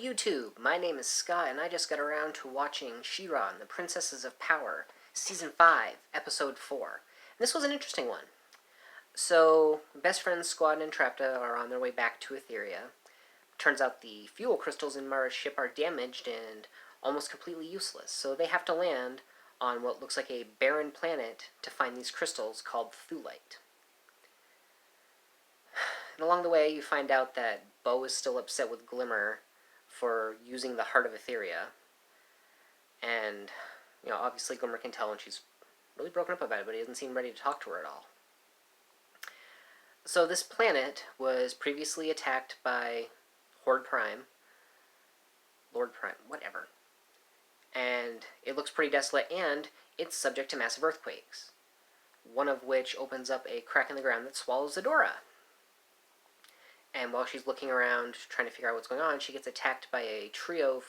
YouTube? My name is Scott, and I just got around to watching She-Ra and the Princesses of Power, Season 5, Episode 4. This was an interesting one. So, Best Friends Squad and Entrapta are on their way back to Etheria. Turns out the fuel crystals in Mara's ship are damaged and almost completely useless, so they have to land on what looks like a barren planet to find these crystals called Thulite. And along the way, you find out that Bo is still upset with Glimmer for using the heart of Etheria. And, obviously Glimmer can tell when she's really broken up about it, but he doesn't seem ready to talk to her at all. So this planet was previously attacked by Lord Prime, whatever. And it looks pretty desolate, and it's subject to massive earthquakes, one of which opens up a crack in the ground that swallows Adora. And while she's looking around trying to figure out what's going on, she gets attacked by a trio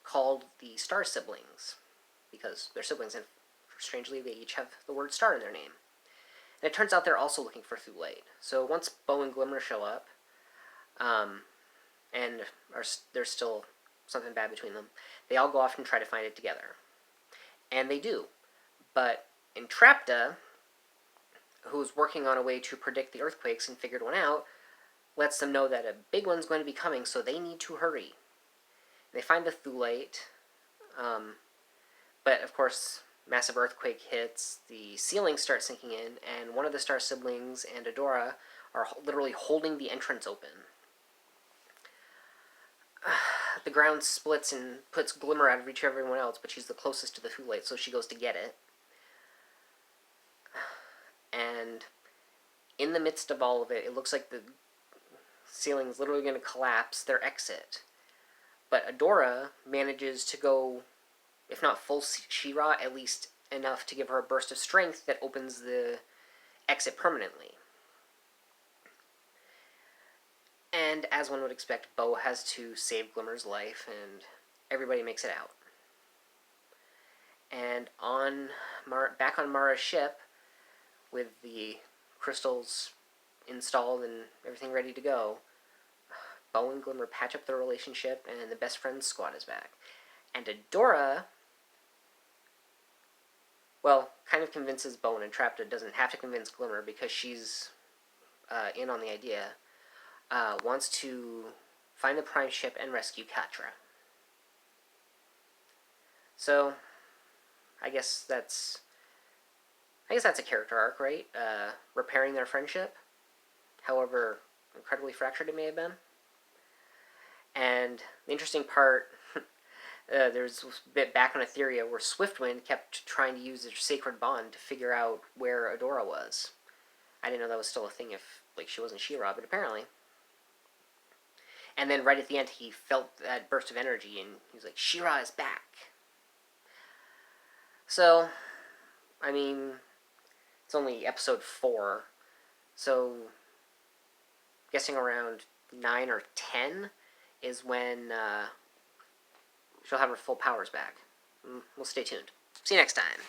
called the Star Siblings, because they're siblings, and strangely they each have the word star in their name. And it turns out they're also looking for Thulite. So once Bo and Glimmer show up, and there's still something bad between them, they all go off and try to find it together. And they do. But Entrapta, who's working on a way to predict the earthquakes and figured one out, lets them know that a big one's going to be coming, so they need to hurry. They find the Thulite, but of course, massive earthquake hits, the ceiling starts sinking in, and one of the Star Siblings and Adora are literally holding the entrance open. The ground splits and puts Glimmer out of reach of everyone else, but she's the closest to the Thulite, so she goes to get it. And in the midst of all of it, it looks like the ceiling's literally going to collapse their exit. But Adora manages to go, if not full She-Ra, at least enough to give her a burst of strength that opens the exit permanently. And as one would expect, Bo has to save Glimmer's life, and everybody makes it out. And back on Mara's ship, with the crystals installed and everything ready to go, Bo and Glimmer patch up their relationship, and the Best Friends Squad is back. And Adora, kind of convinces Bo and Entrapta, doesn't have to convince Glimmer because she's in on the idea, wants to find the Prime ship and rescue Catra. So, I guess that's a character arc, right? Repairing their friendship, however incredibly fractured it may have been. And the interesting part, there's a bit back on Etheria where Swiftwind kept trying to use their sacred bond to figure out where Adora was. I didn't know that was still a thing if, she wasn't She-Ra, but apparently. And then right at the end, he felt that burst of energy, and he was like, She-Ra is back. So, it's only episode 4, so guessing around 9 or 10 is when she'll have her full powers back. We'll stay tuned. See you next time.